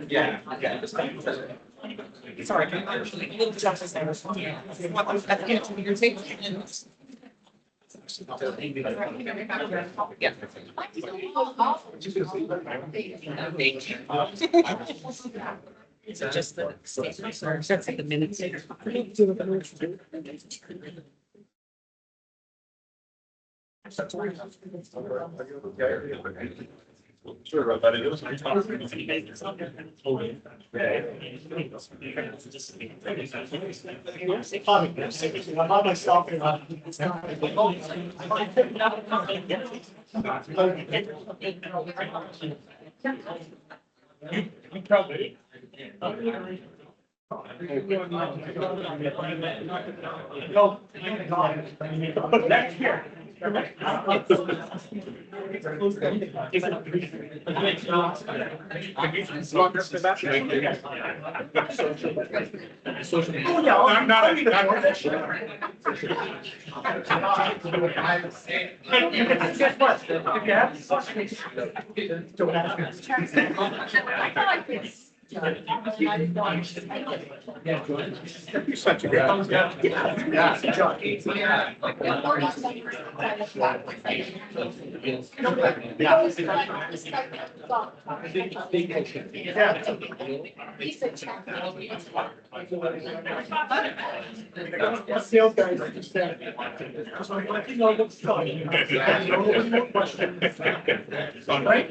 Yeah. Sorry. Is it just the statements or that's like the minutes? Sure about that. I'm on myself. You probably. No, next year. Guess what? If you have don't ask me. You're such a great. Sales guys understand. Right?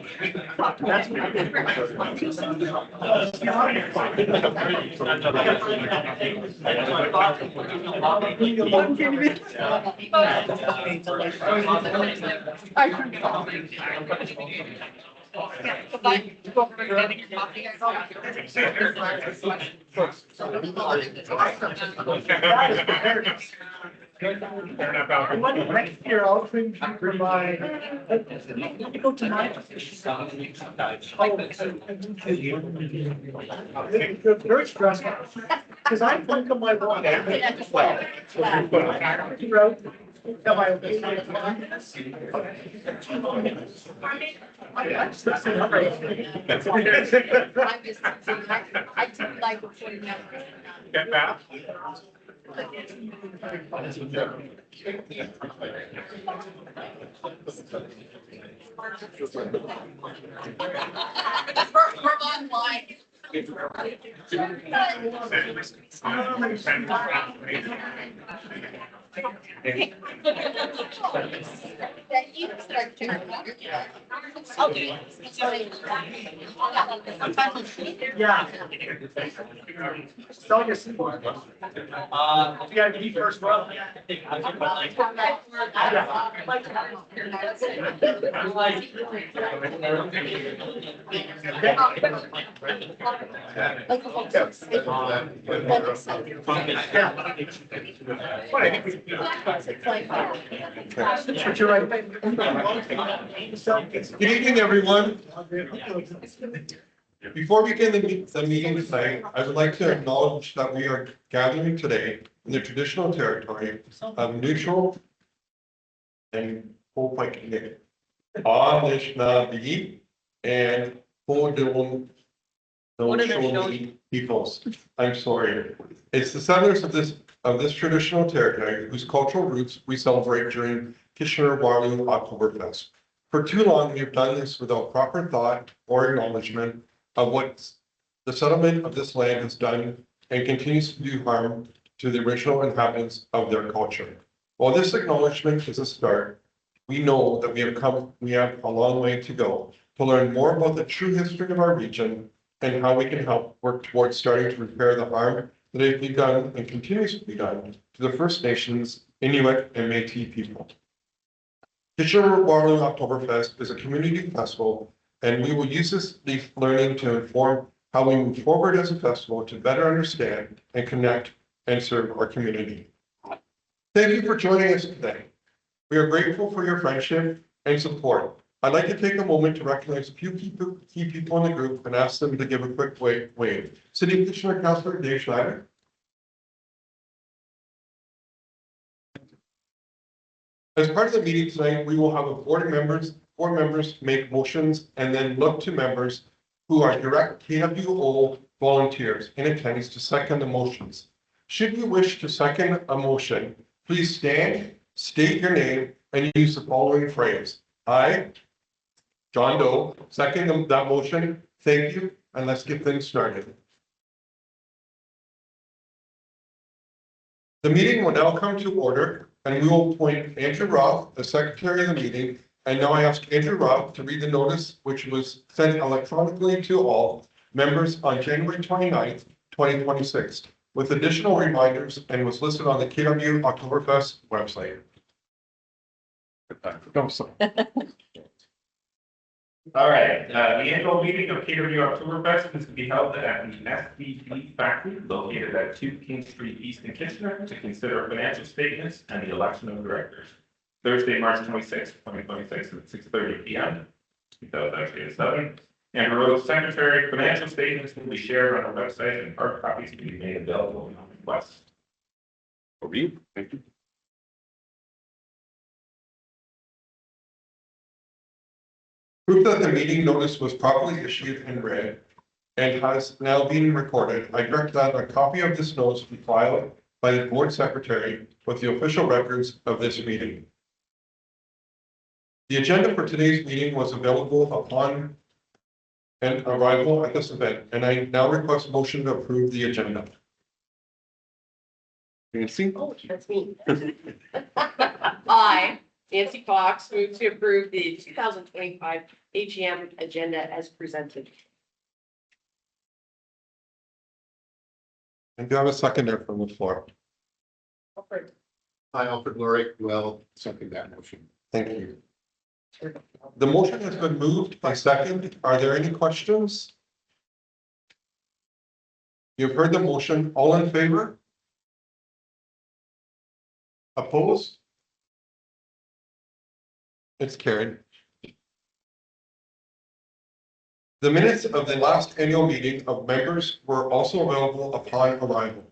That's next year, I'll provide. Go to my. Very stressful. Because I think of my one. I do like get back. We're online. Yeah. Sell your support. You gotta be first row. Good evening, everyone. Before we begin the meeting tonight, I would like to acknowledge that we are gathering today in the traditional territory of neutral and Haudenosaunee and Haudenosaunee peoples. I'm sorry. It's the settlers of this traditional territory whose cultural roots we celebrate during Kitchener-Waterloo Oktoberfest. For too long, we've done this without proper thought or acknowledgement of what the settlement of this land has done and continues to do harm to the original inhabitants of their culture. While this acknowledgement is a start, we know that we have a long way to go to learn more about the true history of our region and how we can help work towards starting to repair the harm that has begun and continues to be done to the First Nations, Inuit, and Métis people. Kitchener-Waterloo Oktoberfest is a community festival, and we will use this learning to inform how we move forward as a festival to better understand and connect and serve our community. Thank you for joining us today. We are grateful for your friendship and support. I'd like to take a moment to recognize a few key people in the group and ask them to give a quick wave. City Commissioner Councilor Dave Schneider. As part of the meeting tonight, we will have a board members make motions and then look to members who are direct KWO volunteers in attendance to second the motions. Should you wish to second a motion, please stand, state your name, and use the following phrase. I, John Doe, second that motion. Thank you, and let's get things started. The meeting will now come to order, and we will appoint Andrew Roth, the secretary of the meeting. And now I ask Andrew Roth to read the notice, which was sent electronically to all members on January 29th, 2026, with additional reminders, and was listed on the KW Oktoberfest website. All right, the annual meeting of KW Oktoberfest is to be held at the SBD factory located at 2 King Street East in Kitchener to consider financial statements and the election of directors. Thursday, March 26, 2026 at 6:30 p.m. That was actually at 7. And Rose Secretary, financial statements will be shared on our website and hard copies can be made available on request. Thank you. Proof that the meeting notice was properly issued and read and has now been recorded, I direct that a copy of this notice be filed by the board secretary with the official records of this meeting. The agenda for today's meeting was available upon an arrival at this event, and I now request motion to approve the agenda. Nancy? Oh, that's me. I, Nancy Fox, move to approve the 2025 AGM agenda as presented. And do I have a seconder from the floor? I, Alfred Lorick, will second that motion. Thank you. The motion has been moved by second. Are there any questions? You've heard the motion. All in favor? Opposed? It's carried. The minutes of the last annual meeting of members were also available upon arrival.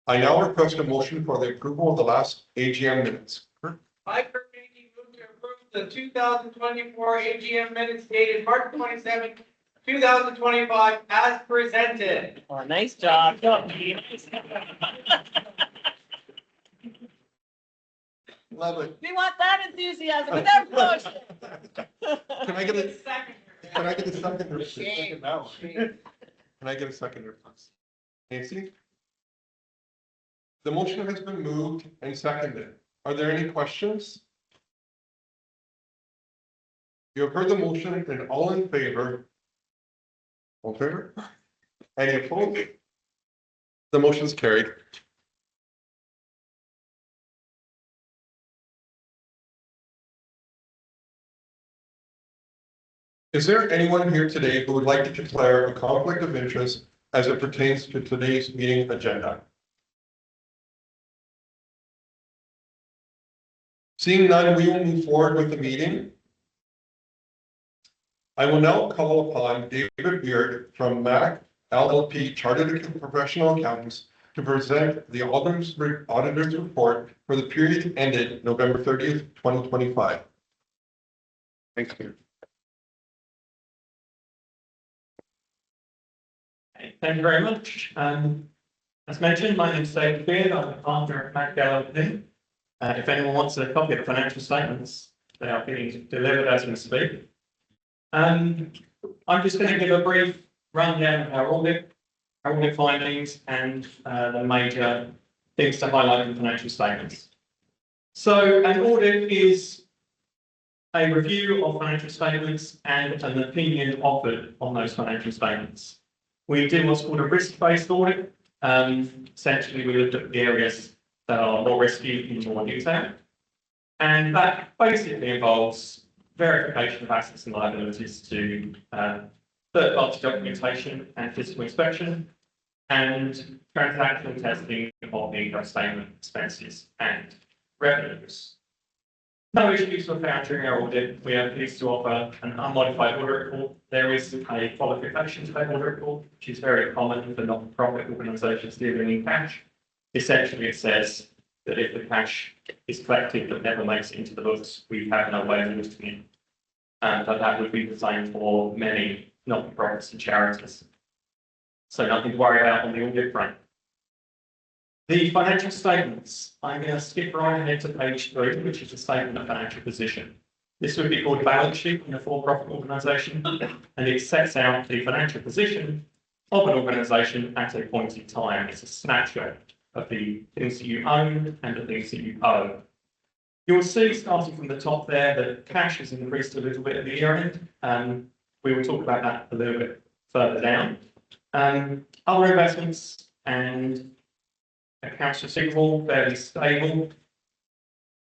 I now request a motion for the approval of the last AGM minutes. I, Kurt Banky, move to approve the 2024 AGM minutes dated March 27, 2025, as presented. Oh, nice job. Love it. We want that enthusiasm with that motion. Can I get a Second. Can I get a seconder? Shame. Can I get a seconder, please? Nancy? The motion has been moved and seconded. Are there any questions? You have heard the motion and all in favor? All in favor? Any opposed? The motion is carried. Is there anyone here today who would like to declare a conflict of interest as it pertains to today's meeting agenda? Seeing none, we will move forward with the meeting. I will now call upon David Beard from MAC LLP Chartered Professional Accountants to present the auditor's report for the period ended November 30th, 2025. Thanks, David. Thank you very much. As mentioned, my name is David Beard. I'm the partner at MAC LLP. If anyone wants a copy of the financial statements, they are being delivered as we speak. I'm just going to give a brief rundown of our audit findings and the major things to highlight in financial statements. So an audit is a review of financial statements and an opinion offered on those financial statements. We did what's called a risk-based audit. Essentially, we looked at the areas that are more risky in more detail. And that basically involves verification of assets and liabilities to third-party documentation and physical inspection, and transactional testing of the income statement expenses and revenues. No issues were found during our audit. We are pleased to offer an unmodified audit report. There is a qualification to that audit report, which is very common for not-for-profit organisations dealing in cash. Essentially, it says that if the cash is collected but never makes it into the books, we have no way of listing it. And that would be the same for many not-for-profits and charities. So nothing to worry about on the audit front. The financial statements, I'm going to skip right ahead to page 3, which is a statement of financial position. This would be called a balance sheet in a for-profit organisation, and it sets out the financial position of an organisation at a point in time. It's a snapshot of the things that you own and the things that you owe. You'll see, starting from the top there, that cash has increased a little bit at the year end. We will talk about that a little bit further down. Other investments and accounts receivable, fairly stable.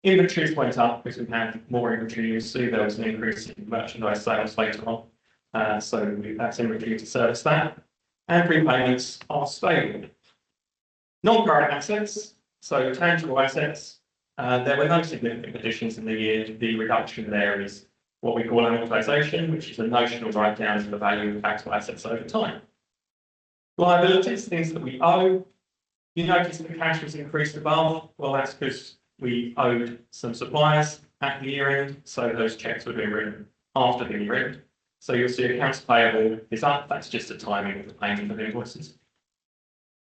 Inventories went up because we had more inventory. You'll see there was an increase in merchandise sales later on. So that's inventory to service that. And prepayments are stable. Non-current assets, so tangible assets, there were no significant additions in the year. The reduction there is what we call amortization, which is a notional write-down of the value of taxable assets over time. Liabilities, things that we owe. You notice the cash was increased above. Well, that's because we owed some suppliers at the year end, so those checks were being written after the year end. So you'll see accounts payable is up. That's just a timing of the payment of invoices.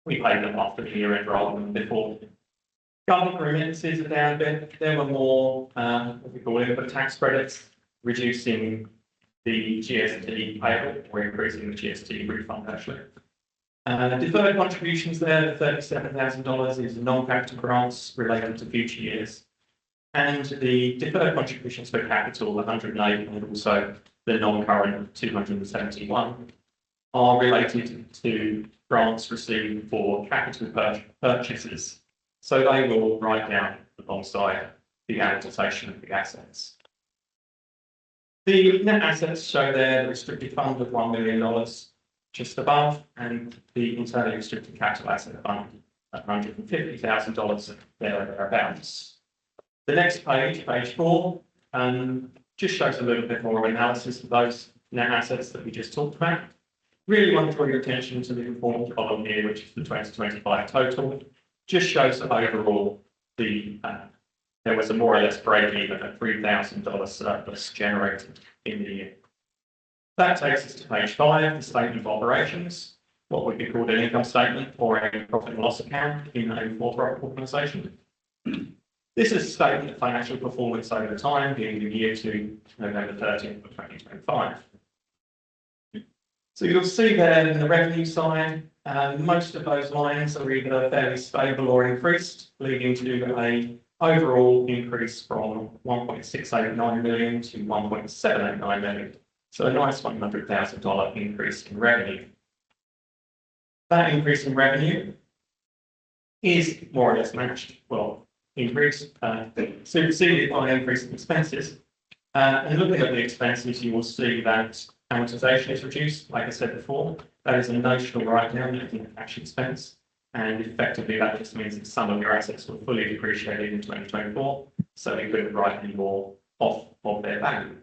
We paid them after the year end rather than before. Government remittances are down a bit. There were more, what we call input tax credits, reducing the GST payable or increasing the GST refund actually. Deferred contributions there, $37,000 is non-capital grants related to future years. And the deferred contributions for capital, 108, and also the non-current 271, are related to grants received for capital purchases. So they will write down alongside the amortization of the assets. The net assets show there the restricted fund of $1 million just above, and the internally restricted capital asset fund at $150,000 thereabouts. The next page, page 4, just shows a little bit more analysis of those net assets that we just talked about. Really want to draw your attention to the important column here, which is the 2025 total. Just shows that overall there was a more or less break even at $3,000 surplus generated in the year. That takes us to page 5, the statement of operations, what would be called an income statement or a profit and loss account in a for-profit organisation. This is a statement of financial performance over time, being the year to November 13th of 2025. So you'll see there in the revenue side, most of those lines are either fairly stable or increased, leading to an overall increase from $1.689 million to $1.789 million. So a nice $100,000 increase in revenue. That increase in revenue is more or less matched, well, increase, superseded by an increase in expenses. And looking at the expenses, you will see that amortization is reduced, like I said before. That is a notional write-down in a cash expense. And effectively, that just means that some of your assets were fully depreciated in 2024, so you couldn't write any more off of their value.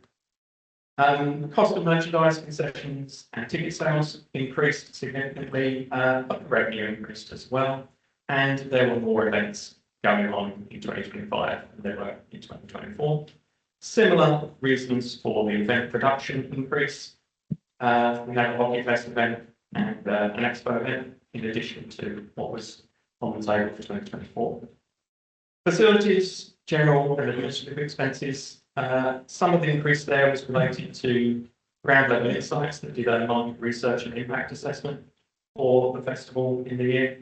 The cost of merchandise, concessions, and ticket sales increased significantly, but the revenue increased as well. And there were more events going on in 2025 than there were in 2024. Similar reasons for the event production increase. We had a Hockey Fest event and an expo event, in addition to what was on the table for 2024. Facilities, general and administrative expenses. Some of the increase there was related to ground level insights that did a market research and impact assessment for the festival in the year.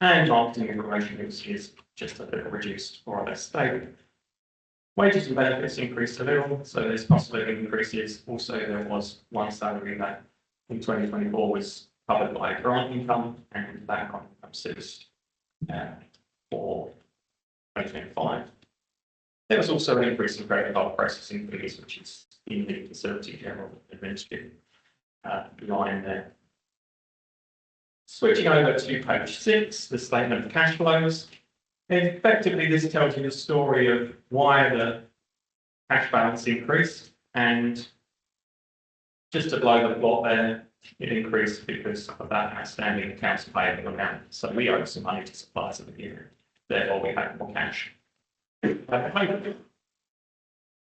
And marketing and promotion is just a bit reduced, more or less stable. Wages and benefits increased a little, so there's cost of living increases. Also, there was one salary that in 2024 was covered by grant income, and that grant income ceased for 2025. There was also an increase in credit card processing fees, which is in the facility general administrative line there. Switching over to page 6, the statement of cash flows. Effectively, this tells you the story of why the cash balance increased, and just to blow the plot there, it increased because of that outstanding accounts payable amount. So we owe some money to suppliers at the beginning. therefore we have more cash.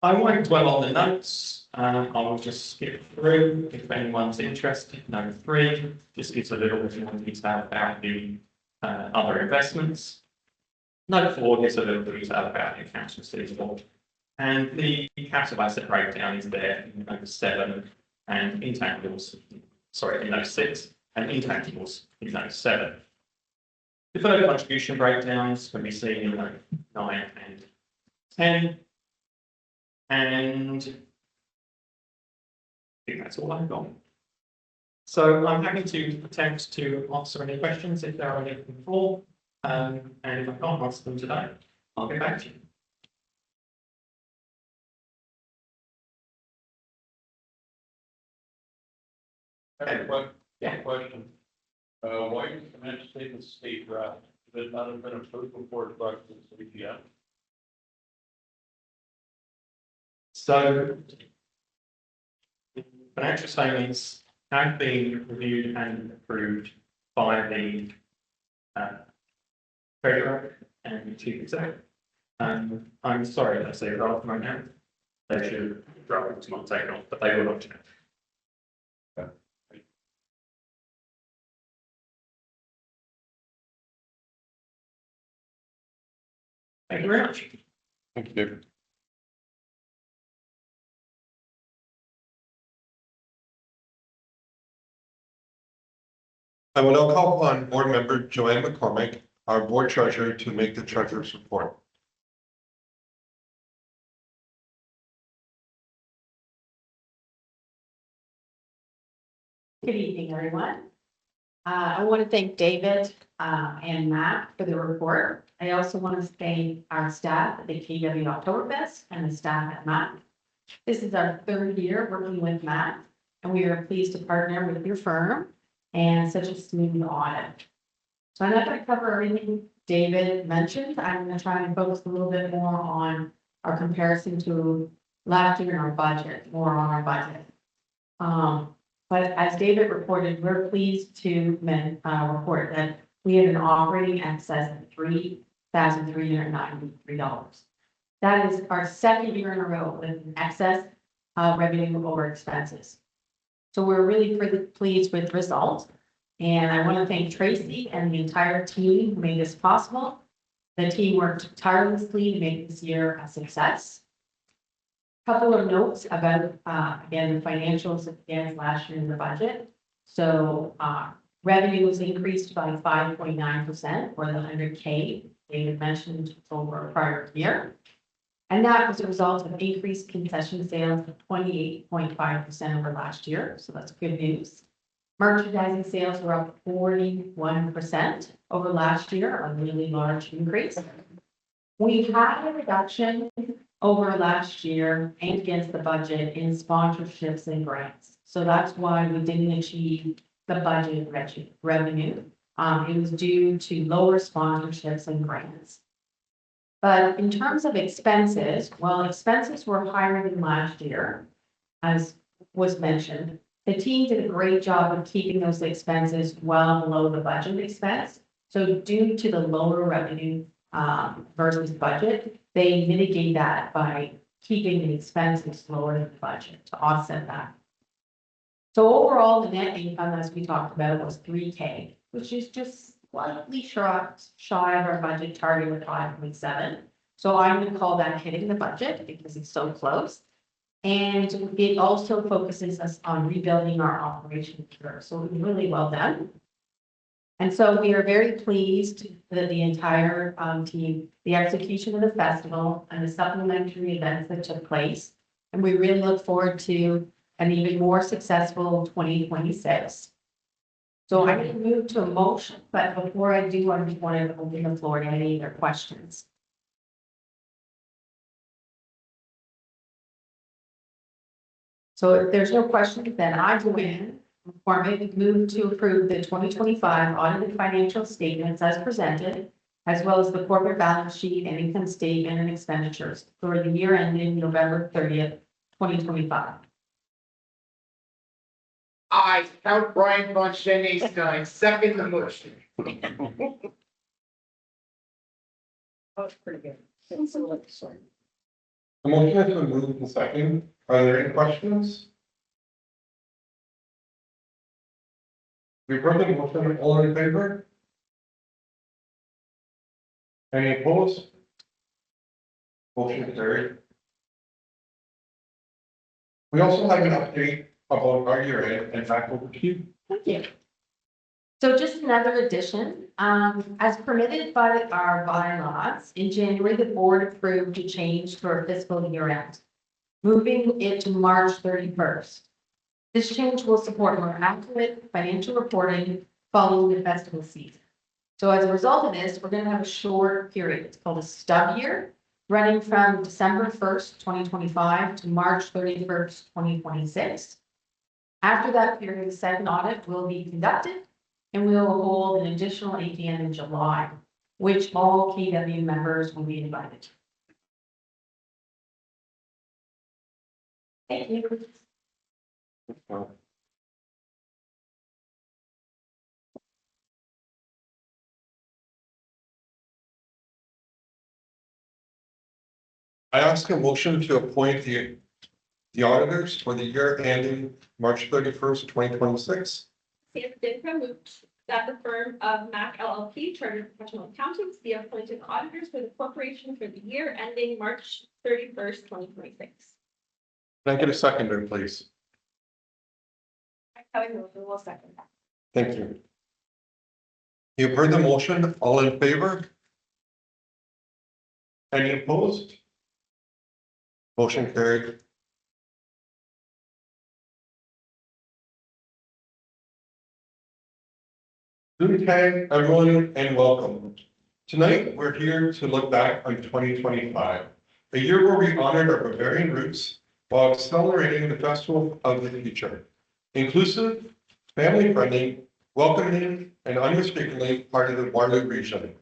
I won't dwell on the notes, I will just skip through if anyone's interested. Note 3 just gives a little bit more detail about the other investments. Note 4 gives a little detail about the accounts receivable. And the capital asset breakdown is there in note 7 and intangibles, sorry, in note 6 and intangibles in note 7. Deferred contribution breakdowns can be seen in note 9 and 10. And I think that's all I've got. So I'm happy to attempt to answer any questions if there are any from the floor. And if I can't answer them today, I'll get back to you. Yeah. Question. Why is the financial statement state draft? Did it not have been approved before it got to the CPM? So financial statements have been reviewed and approved by the treasurer and the chief exec. I'm sorry, let's say draft right now. They should draft it to not take off, but they will not change. Thank you very much. Thank you, David. I will now call upon Board Member Joanne McCormick, our Board Treasurer, to make the Treasurer's report. Good evening, everyone. I want to thank David and Matt for the report. I also want to thank our staff at the KWO Oktoberfest and the staff at Matt. This is our 3rd year working with Matt, and we are pleased to partner with your firm and such a smooth audit. So I'm not going to cover everything David mentioned. I'm going to try and focus a little bit more on our comparison to last year and our budget, more on our budget. But as David reported, we're pleased to report that we have an operating excess of $3,393. That is our 2nd year in a row with an excess revenue over expenses. So we're really pleased with the results. And I want to thank Tracy and the entire team who made this possible. The team worked tirelessly to make this year a success. Couple of notes about, again, the financials against last year in the budget. So revenue was increased by 5.9% or the 100K David mentioned over a prior year. And that was a result of increased concession sales of 28.5% over last year. So that's good news. Merchandising sales were up 41% over last year, a really large increase. We had a reduction over last year and against the budget in sponsorships and grants. So that's why we didn't achieve the budget revenue. It was due to lower sponsorships and grants. But in terms of expenses, while expenses were higher than last year, as was mentioned, the team did a great job of keeping those expenses well below the budget expense. So due to the lower revenue versus budget, they mitigate that by keeping the expenses lower than the budget to offset that. So overall, the net income, as we talked about, was $3K, which is just slightly shy of our budget target of 5.7. So I'm going to call that hitting the budget because it's so close. And it also focuses us on rebuilding our operation curve. So it was really well done. And so we are very pleased that the entire team, the execution of the festival and the supplementary events that took place. And we really look forward to an even more successful 2026. So I'm going to move to a motion, but before I do, I just want to open the floor to any other questions. So if there's no questions, then I go in. McCormick move to approve the 2025 audited financial statements as presented, as well as the corporate balance sheet and income statement and expenditures for the year ending November 30th, 2025. I, Count Brian Von Schenny, second the motion. was pretty good. It's a little short. The motion has been moved and second. Are there any questions? We've heard the motion. All in favor? Any opposed? Motion carried. We also have an update about our year end and back over to you. Thank you. So just another addition, as permitted by our bylaws, in January, the board approved a change to our fiscal year end, moving it to March 31st. This change will support more accurate financial reporting following the festival season. So as a result of this, we're going to have a short period. It's called a stub year, running from December 1st, 2025 to March 31st, 2026. After that period, the second audit will be conducted, and we will hold an additional AGM in July, which all KW members will be invited. Thank you. I ask a motion to appoint the auditors for the year ending March 31st, 2026. Sandra Dinkra moved that the firm of MAC LLP, Chartered Professional Accountants, be appointed auditors for the corporation for the year ending March 31st, 2026. Can I get a seconder, please? Kelly Wilson will second that. Thank you. You've heard the motion. All in favor? Any opposed? Motion carried. Good day, everyone, and welcome. Tonight, we're here to look back on 2025, a year where we honored our Bavarian roots while accelerating the festival of the future. Inclusive, family-friendly, welcoming, and unmistakably part of the Waterloo region.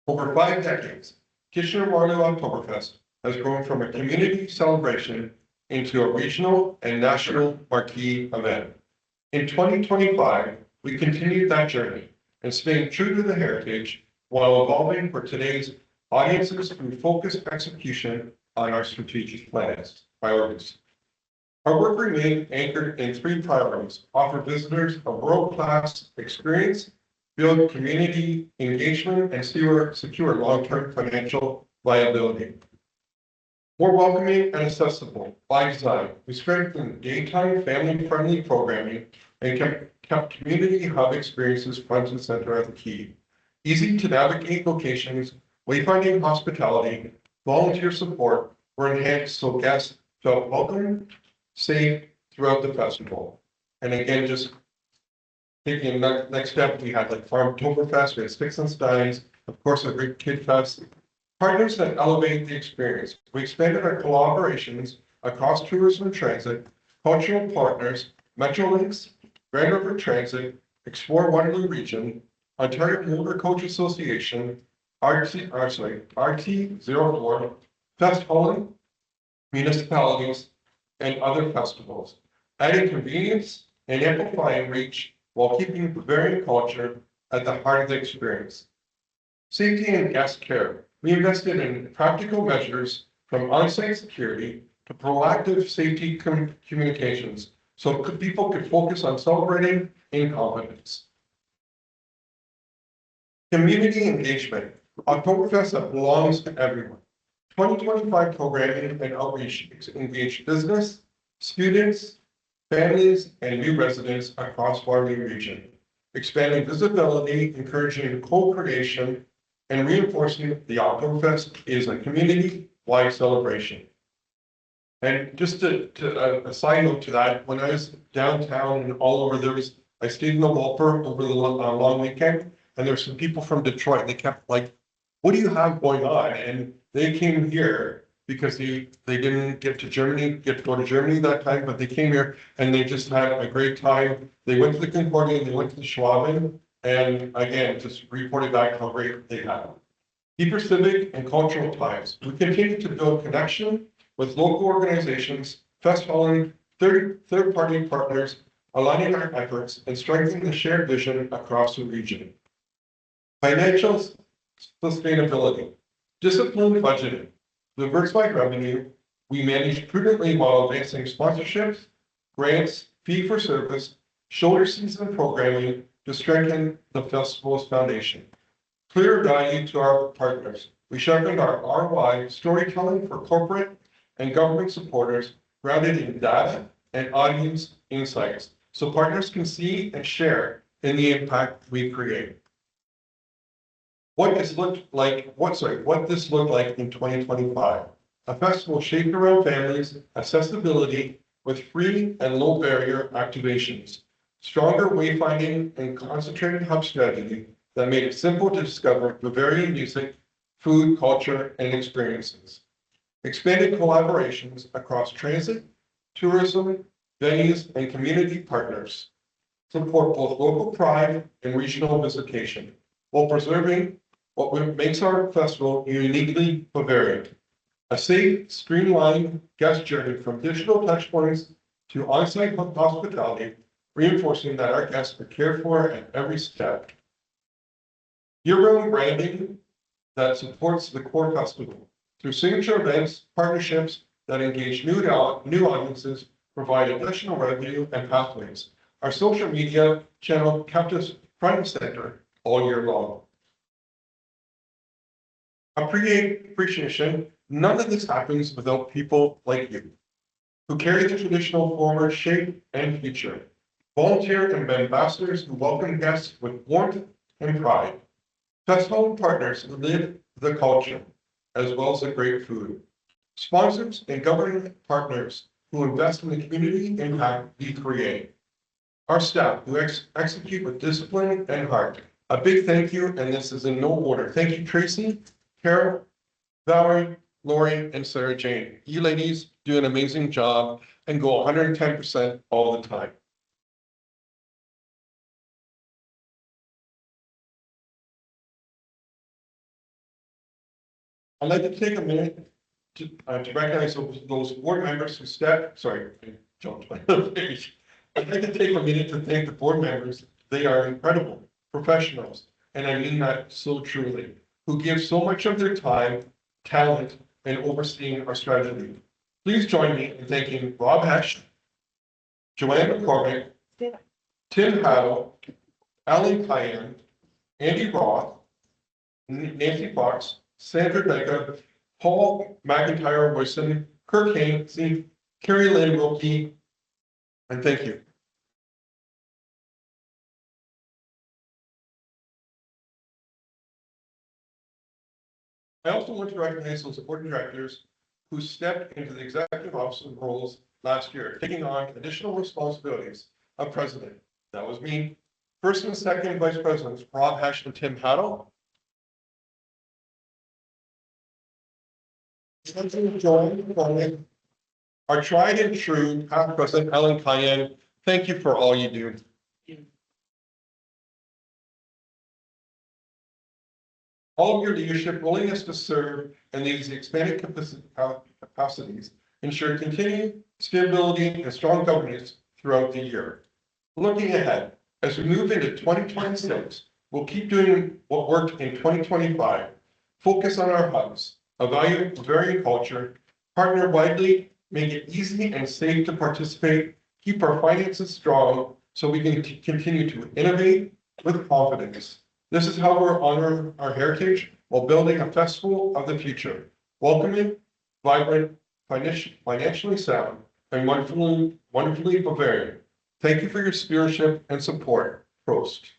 Over 5 decades, Kitchener-Waterloo Oktoberfest has grown from a community celebration into a regional and national marquee event. In 2025, we continued that journey and staying true to the heritage while evolving for today's audiences through focused execution on our strategic priorities. Our work remained anchored in 3 priorities: offer visitors a world-class experience, build community engagement, and secure long-term financial viability. More welcoming and accessible by design, we strengthened daytime family-friendly programming and kept community hub experiences front and center at the key. Easy to navigate locations, wayfinding hospitality, volunteer support were enhanced so guests felt welcome, safe throughout the festival. And again, just taking the next step, we had like Farmtoberfest, we had Sticks and Steins, of course, a great kid fest. Partners that elevate the experience. We expanded our collaborations across tourism and transit, cultural partners, Metrolinx, Grand River Transit, Explore Waterloo Region, Ontario Motor Coach Association, RT04, Fest Hauling, municipalities, and other festivals, adding convenience and amplifying reach while keeping Bavarian culture at the heart of the experience. Safety and guest care. We invested in practical measures from on-site security to proactive safety communications so people could focus on celebrating in confidence. Community engagement. Oktoberfest that belongs to everyone. 2025 programming and outreach engaged business, students, families, and new residents across Waterloo region, expanding visibility, encouraging co-creation, and reinforcing the Oktoberfest is a community-wide celebration. And just a side note to that, when I was downtown and all over, I stayed in the Walper over the long weekend, and there's some people from Detroit. They kept like, "What do you have going on?" And they came here because they didn't get to go to Germany that time, but they came here and they just had a great time. They went to the Concordia, they went to the Schwaben, and again, just reported back how great they had. Deeper civic and cultural ties. We continue to build connection with local organizations, fest hauling, third-party partners, aligning our efforts and strengthening the shared vision across the region. Financial sustainability. Disciplined budgeting, diversified revenue, we manage prudently while advancing sponsorships, grants, fee for service, shoulder season programming to strengthen the festival's foundation. Clear value to our partners. We sharpened our ROI storytelling for corporate and government supporters grounded in data and audience insights so partners can see and share in the impact we create. What this looked like in 2025. A festival shaped around families, accessibility with free and low barrier activations, stronger wayfinding and concentrated hub strategy that made it simple to discover Bavarian music, food, culture, and experiences. Expanded collaborations across transit, tourism, venues, and community partners support both local pride and regional visitation, while preserving what makes our festival uniquely Bavarian. A safe, streamlined guest journey from digital touchpoints to on-site hospitality, reinforcing that our guests are cared for at every step. Year-round branding that supports the core festival through signature events, partnerships that engage new audiences, provide additional revenue and pathways. Our social media channel kept us front and center all year long. Appreciation, none of this happens without people like you, who carry the traditional forward, shape, and future. Volunteer and ambassadors who welcome guests with warmth and pride. Festival partners who live the culture, as well as the great food. Sponsors and government partners who invest in the community impact we create. Our staff who execute with discipline and heart. A big thank you, and this is in no order. Thank you, Tracy, Carol, Valerie, Lori, and Sarah Jane. You ladies do an amazing job and go 110% all the time. I'd like to take a minute to recognize those board members who I jumped my page. I'd like to take a minute to thank the board members. They are incredible professionals, and I mean that so truly, who give so much of their time, talent, and overseeing our strategy. Please join me in thanking Rob Hesh, Joanne McCormick, Tim Haddo, Alan Cayenne, Andy Roth, Nancy Fox, Sandra Vega, Paul McIntyre Wilson, Kirk Haynes, Carrie Lynn Wilkie, and thank you. I also want to recognize those board directors who stepped into the executive officer roles last year, taking on additional responsibilities of president. That was me. First and second vice presidents, Rob Hesh and Tim Haddo. Our tried and true past president, Ellen Cayenne. Thank you for all you do. All of your leadership, willingness to serve, and these expanded capacities ensure continued stability and strong governance throughout the year. Looking ahead, as we move into 2026, we'll keep doing what worked in 2025. Focus on our hubs, evaluate Bavarian culture, partner widely, make it easy and safe to participate, keep our finances strong so we can continue to innovate with confidence. This is how we're honoring our heritage while building a festival of the future. Welcoming, vibrant, financially sound, and wonderfully Bavarian. Thank you for your stewardship and support. Prost.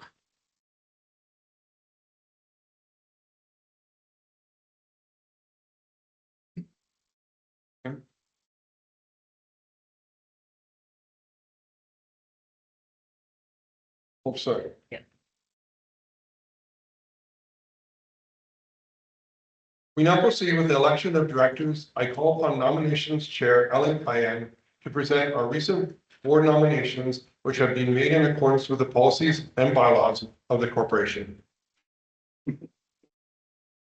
Oh, sorry. Yeah. We now proceed with the election of directors. I call upon nominations chair Ellen Cayenne to present our recent board nominations, which have been made in accordance with the policies and bylaws of the corporation.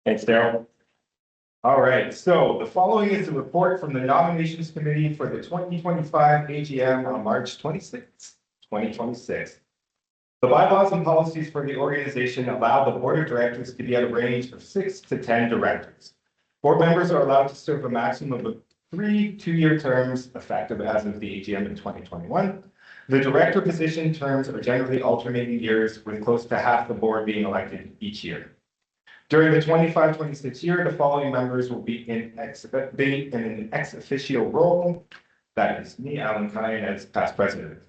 Thanks, Daryl. All right, so the following is a report from the nominations committee for the 2025 AGM on March 26th, 2026. The bylaws and policies for the organization allow the board of directors to be at a range of 6 to 10 directors. Board members are allowed to serve a maximum of 3 two-year terms effective as of the AGM in 2021. The director position terms are generally alternating years, with close to half the board being elected each year. During the 25-26 year, the following members will be in an ex officio role. That is me, Alan Kine, as past president.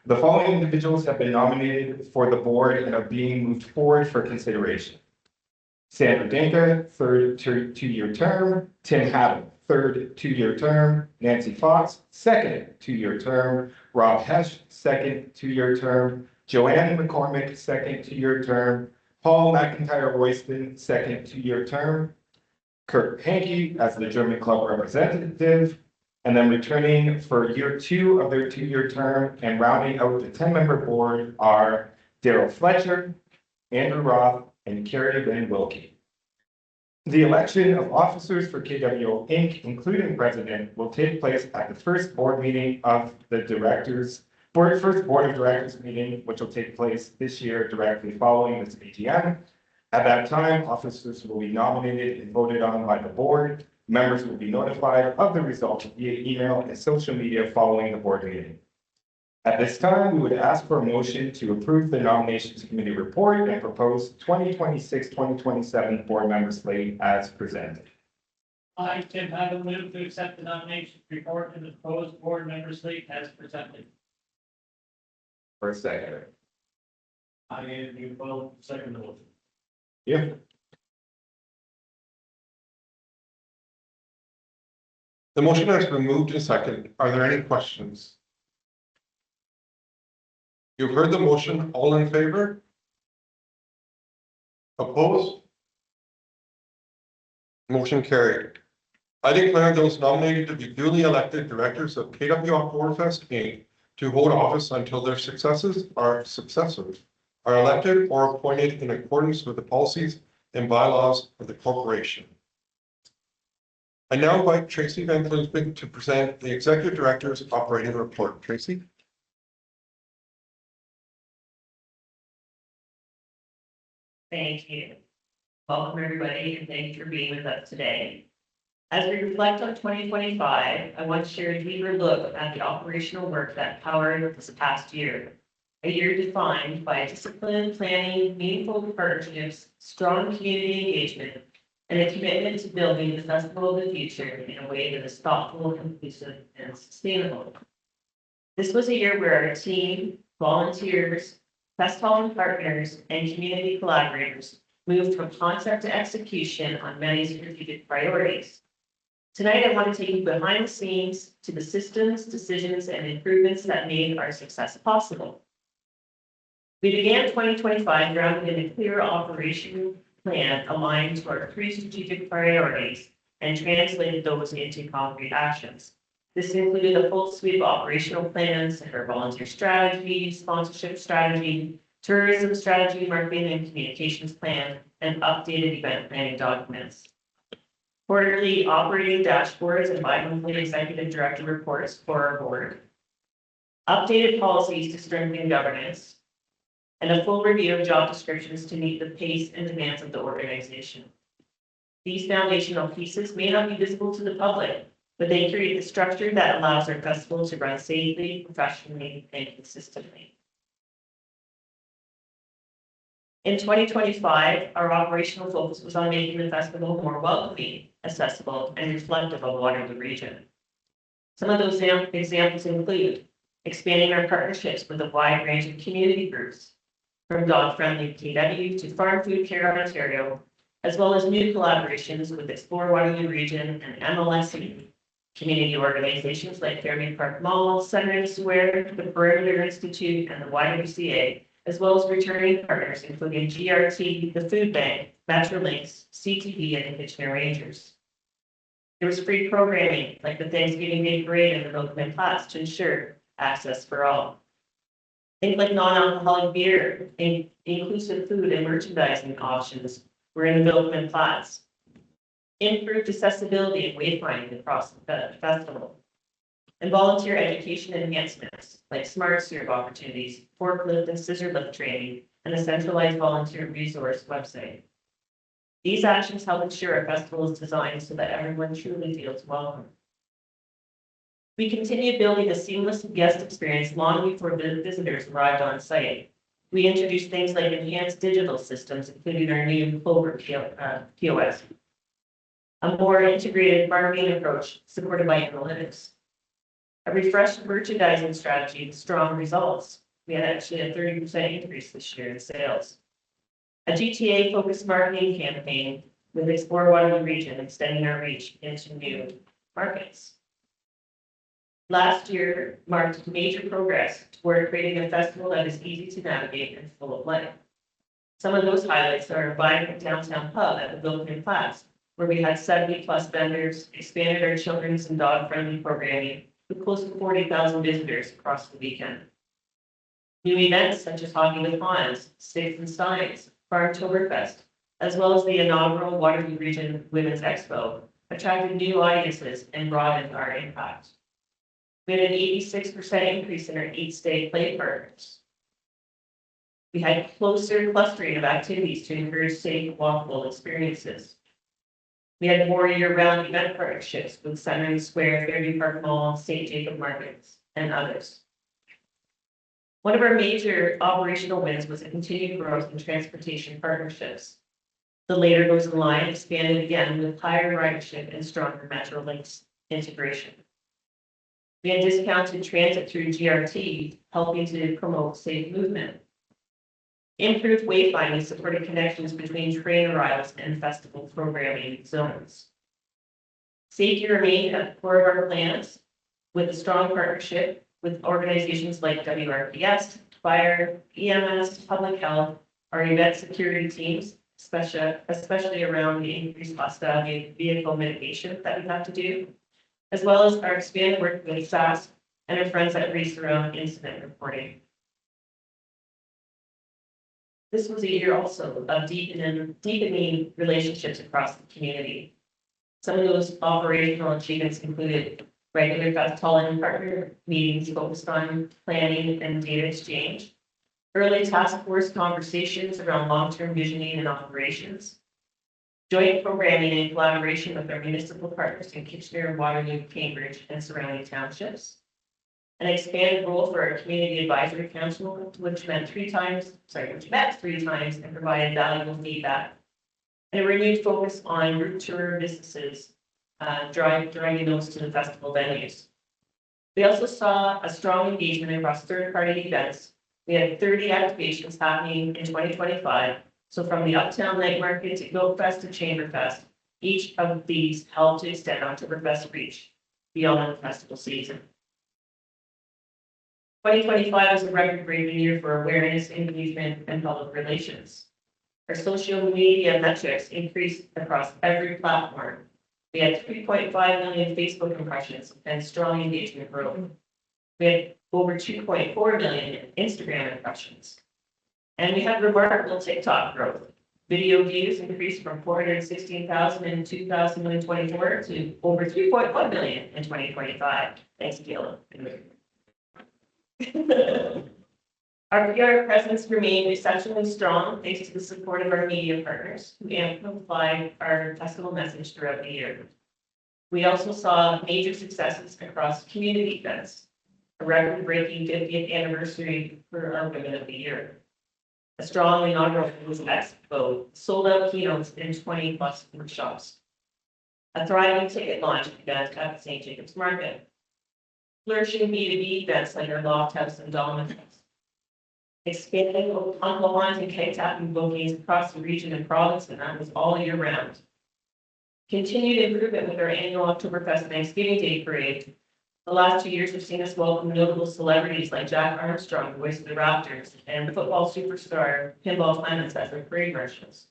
The following individuals have been nominated for the board and are being moved forward for consideration. Sandra Dinka, third two-year term. Tim Haddle, third two-year term. Nancy Fox, second two-year term. Rob Hesh, second two-year term. Joanne McCormick, second two-year term. Paul McIntyre Royston, second two-year term. Kurt Hankey as the German club representative. And then returning for year 2 of their 2-year term and rounding out the 10-member board are Daryl Fletcher, Andrew Roth, and Carrie Lynn Wilkie. The election of officers for KWO Inc., including president, will take place at the first board meeting of the first board of directors meeting, which will take place this year directly following this AGM. At that time, officers will be nominated and voted on by the board. Members will be notified of the results via email and social media following the board meeting. At this time, we would ask for a motion to approve the nominations committee report and propose 2026-2027 board member slate as presented. I, Tim Haddle, move to accept the nominations report and the proposed board member slate as presented. For a second. I, Andrew Will, second the motion. Yeah. The motion has been moved and seconded. Are there any questions? You've heard the motion. All in favor? Opposed? Motion carried. I declare those nominated to be duly elected directors of KWO Oktoberfest Inc. to hold office until their successors are elected or appointed in accordance with the policies and bylaws of the corporation. I now invite Tracy Van Klinsberg to present the Executive Director's operating report. Tracy? Thank you. Welcome, everybody, and thank you for being with us today. As we reflect on 2025, I want to share a deeper look at the operational work that powered this past year. A year defined by discipline, planning, meaningful partnerships, strong community engagement, and a commitment to building the festival of the future in a way that is thoughtful, inclusive, and sustainable. This was a year where our team, volunteers, festival partners, and community collaborators moved from concept to execution on many strategic priorities. Tonight, I want to take you behind the scenes to the systems, decisions, and improvements that made our success possible. We began 2025 grounded in a clear operational plan aligned to our 3 strategic priorities and translated those into concrete actions. This included a full suite of operational plans, our volunteer strategy, sponsorship strategy, tourism strategy, marketing and communications plan, and updated event planning documents. Quarterly operating dashboards and bi-monthly executive director reports for our board. Updated policies to strengthen governance, and a full review of job descriptions to meet the pace and demands of the organization. These foundational pieces may not be visible to the public, but they create the structure that allows our festival to run safely, professionally, and consistently. In 2025, our operational focus was on making the festival more welcoming, accessible, and reflective of Waterloo region. Some of those examples include expanding our partnerships with a wide range of community groups, from dog-friendly KW to Farm Food Care Ontario, as well as new collaborations with Explore Waterloo Region and MLSE, community organizations like Fairview Park Mall, Sunrise Square, the Perimeter Institute, and the YWCA, as well as returning partners including GRT, the Food Bank, Metrolinx, CTV, and the Kitchener Rangers. There was free programming like the Thanksgiving Day Parade and the Milkman Platts to ensure access for all. Things like non-alcoholic beer, inclusive food and merchandising options were in the Milkman Platts. Improved accessibility and wayfinding across the festival. and volunteer education enhancements like smart serve opportunities, forklift and scissor lift training, and a centralized volunteer resource website. These actions help ensure our festival is designed so that everyone truly feels welcome. We continue building a seamless guest experience long before the visitors arrived on site. We introduced things like enhanced digital systems, including our new Clover POS. A more integrated marketing approach supported by analytics. A refreshed merchandising strategy with strong results. We had actually a 30% increase this year in sales. A GTA-focused marketing campaign with Explore Waterloo Region, extending our reach into new markets. Last year marked major progress toward creating a festival that is easy to navigate and full of life. Some of those highlights are a vibrant downtown pub at the Building Plaza, where we had 70+ vendors, expanded our children's and dog-friendly programming with close to 40,000 visitors across the weekend. New events such as Hockey with Hans, Sticks and Steins, Farmtoberfest, as well as the inaugural Waterloo Region Women's Expo, attracted new audiences and broadened our impact. We had an 86% increase in our eat-stay play partners. We had closer clustering of activities to encourage safe, walkable experiences. We had more year-round event partnerships with Center and Square, Fairview Park Mall, St. Jacob Markets, and others. One of our major operational wins was a continued growth in transportation partnerships. The later goes in line expanded again with higher ridership and stronger Metrolinx integration. We had discounted transit through GRT, helping to promote safe movement. Improved wayfinding supported connections between train arrivals and festival programming zones. Safety remained at the core of our plans with a strong partnership with organizations like WRPS, Fire, EMS, Public Health, our event security teams, especially around the increased hostile vehicle mitigation that we have to do, as well as our expanded work with SAS and our friends at Race around incident reporting. This was a year also of deepening relationships across the community. Some of those operational achievements included regular festival and partner meetings focused on planning and data exchange, early task force conversations around long-term visioning and operations, joint programming and collaboration with our municipal partners in Kitchener, Waterloo, Cambridge, and surrounding townships, an expanded role for our community advisory council, which met three times and provided valuable feedback, and a renewed focus on route tour businesses, driving those to the festival venues. We also saw a strong engagement across third-party events. We had 30 activations happening in 2025. So from the Uptown Night Market to Goatfest to Chamberfest, each of these helped to extend Oktoberfest reach beyond the festival season. 2025 was a record-breaking year for awareness, engagement, and public relations. Our social media metrics increased across every platform. We had 3.5 million Facebook impressions and strong engagement growth. We had over 2.4 million Instagram impressions. And we had remarkable TikTok growth. Video views increased from 416,000 in 2024 to over 3.1 million in 2025. Thanks, Gil. Our PR presence remained exceptionally strong thanks to the support of our media partners who amplified our festival message throughout the year. We also saw major successes across community events, a record-breaking 50th anniversary for our Women of the Year. A strong inaugural expo, sold out keynotes in 20+ workshops. A thriving ticket launch event at St. Jacob's Market. Flourishing B2B events like our Loft House and Dominus. Expanding Uncle Hunt and keg tapping bookings across the region and province, and that was all year round. Continued improvement with our annual Oktoberfest Thanksgiving Day Parade. The last 2 years have seen us welcome notable celebrities like Jack Armstrong, voice of the Raptors, and football superstar Pinball Clemens as our parade marshals.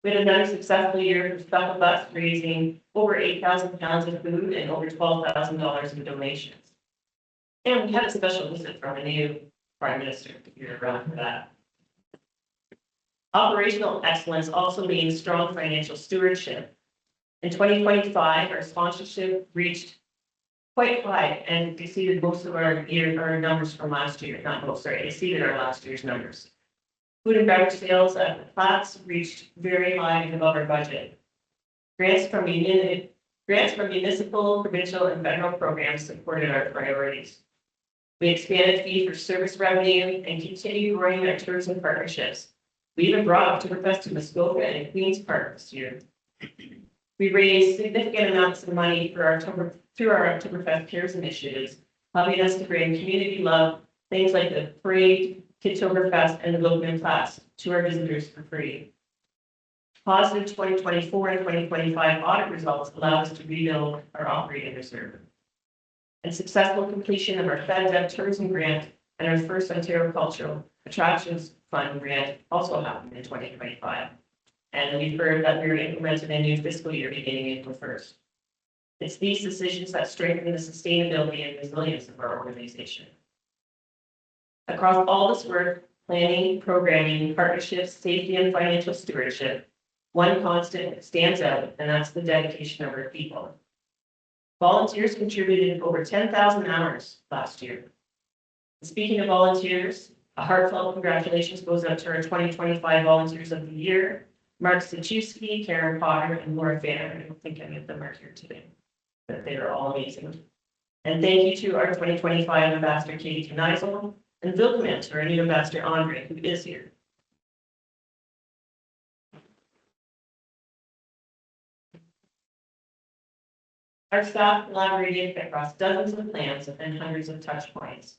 We had another successful year for Stuff Us, raising over 8,000 pounds of food and over $12,000 in donations. And we had a special visit from a new Prime Minister to hear around for that. Operational excellence also means strong financial stewardship. In 2025, our sponsorship reached quite high and exceeded most of our numbers from last year, not most, sorry, exceeded our last year's numbers. Food and beverage sales at the Flats reached very high and above our budget. Grants from municipal, provincial, and federal programs supported our priorities. We expanded fee-for-service revenue and continue growing our tourism partnerships. We even brought Oktoberfest to Muskoka and Queens Park this year. We raised significant amounts of money through our Oktoberfest Cares initiatives, helping us to bring community love, things like the parade, Oktoberfest, and the Logan class to our visitors for free. Positive 2024 and 2025 audit results allow us to rebuild our operating reserve. And successful completion of our FedDev tourism grant and our first Ontario Cultural Attractions Fund grant also happened in 2025. And we've heard that we were implemented a new fiscal year beginning April 1st. It's these decisions that strengthen the sustainability and resilience of our organization. Across all this work, planning, programming, partnerships, safety, and financial stewardship, one constant stands out, and that's the dedication of our people. Volunteers contributed over 10,000 hours last year. Speaking of volunteers, a heartfelt congratulations goes out to our 2025 Volunteers of the Year, Mark Stachewski, Karen Potter, and Laura Fanner. I don't think any of them are here today, but they are all amazing. And thank you to our 2025 Ambassador Katie Kneisel and Vilkman, to our new Ambassador Andre, who is here. Our staff collaborated across dozens of plans and hundreds of touch points.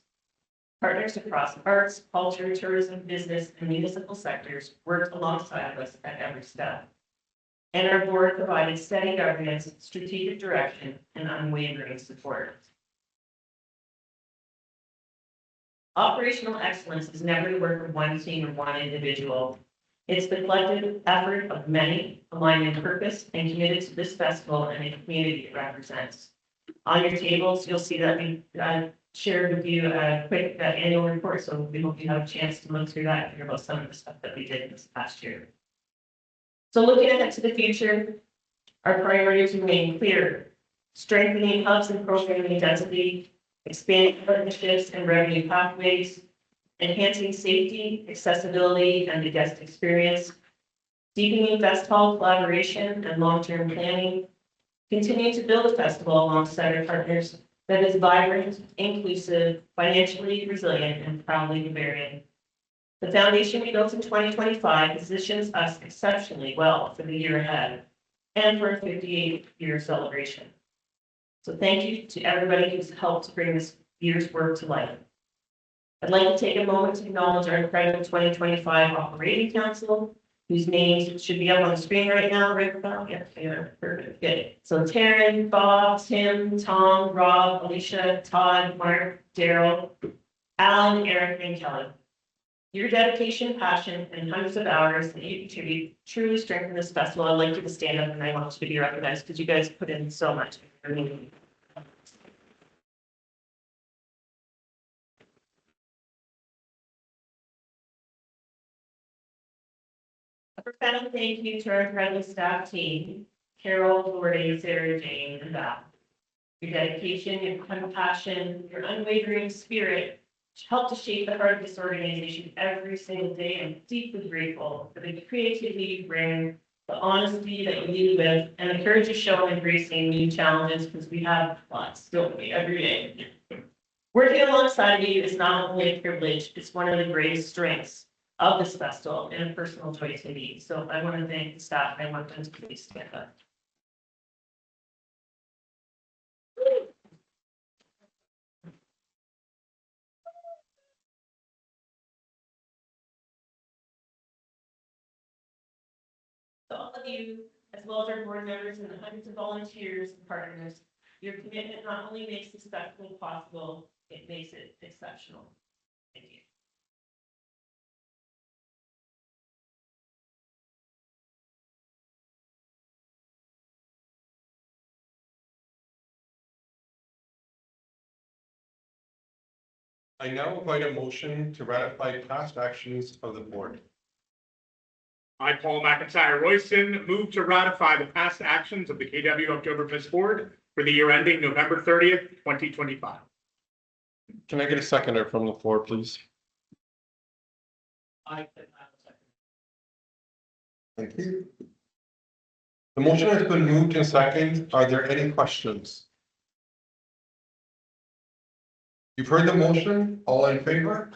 Partners across arts, culture, tourism, business, and municipal sectors worked alongside us at every step. And our board provided steady governance, strategic direction, and unwavering support. Operational excellence is never the work of one team or one individual. It's the collective effort of many, aligned in purpose and committed to this festival and the community it represents. On your tables, you'll see that we shared with you a quick annual report, so we hope you have a chance to look through that and hear about some of the stuff that we did this past year. So looking ahead to the future, our priorities remain clear: strengthening hubs and programming density, expanding partnerships and revenue pathways, enhancing safety, accessibility, and the guest experience, deepening fest hall collaboration and long-term planning, continuing to build a festival alongside our partners that is vibrant, inclusive, financially resilient, and proudly Bavarian. The foundation we built in 2025 positions us exceptionally well for the year ahead and for a 58-year celebration. So thank you to everybody who's helped bring this year's work to life. I'd like to take a moment to acknowledge our incredible 2025 Operating Council, whose names should be up on the screen right now, right, Bob? Yeah, perfect, good. So Taryn, Bob, Tim, Tom, Rob, Alicia, Todd, Mark, Daryl, Alan, Eric, and Kelly. Your dedication, passion, and hundreds of hours that you contribute truly strengthen this festival. I'd like you to stand up and I want you to be recognized because you guys put in so much. A profound thank you to our incredible staff team, Carol, Lori, Sarah, Jane, and Val. Your dedication, your compassion, your unwavering spirit help to shape the heart of this organization every single day. I'm deeply grateful for the creativity you bring, the honesty that you lead with, and the courage you show in embracing new challenges, because we have lots, don't we, every day. Working alongside you is not only a privilege, it's one of the greatest strengths of this festival and a personal joy to me. So I want to thank the staff and I want them to please stand up. To all of you, as well as our board members and the hundreds of volunteers and partners, your commitment not only makes this festival possible, it makes it exceptional. Thank you. I now invite a motion to ratify past actions of the board. I, Paul McIntyre Royston, move to ratify the past actions of the KW Oktoberfest Board for the year ending November 30th, 2025. Can I get a seconder from the floor, please? Thank you. The motion has been moved and seconded. Are there any questions? You've heard the motion. All in favor?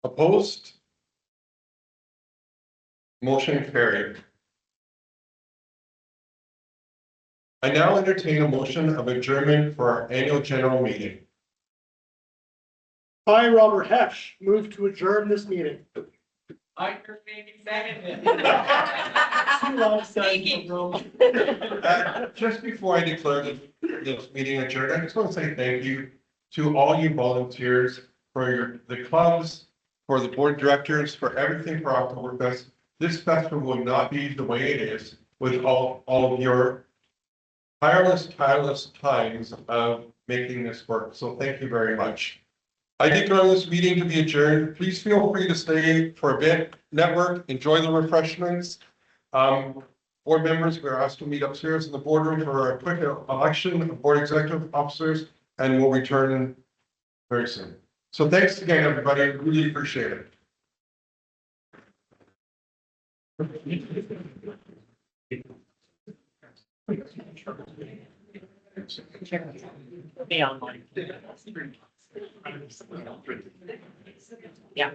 Opposed? Motion carried. I now entertain a motion of adjournment for our annual general meeting. I, Robert Hesch, move to adjourn this meeting. I, Chris Maybe, second. Just before I declare this meeting adjourned, I just want to say thank you to all you volunteers for the clubs, for the board of directors, for everything for Oktoberfest. This festival would not be the way it is with all of your tireless times of making this work. So thank you very much. I declare this meeting to be adjourned. Please feel free to stay for a bit, network, enjoy the refreshments. Board members, we're asked to meet upstairs in the boardroom for a quick election of board executive officers, and we'll return very soon. So thanks again, everybody. Really appreciate it. Be online. Yeah.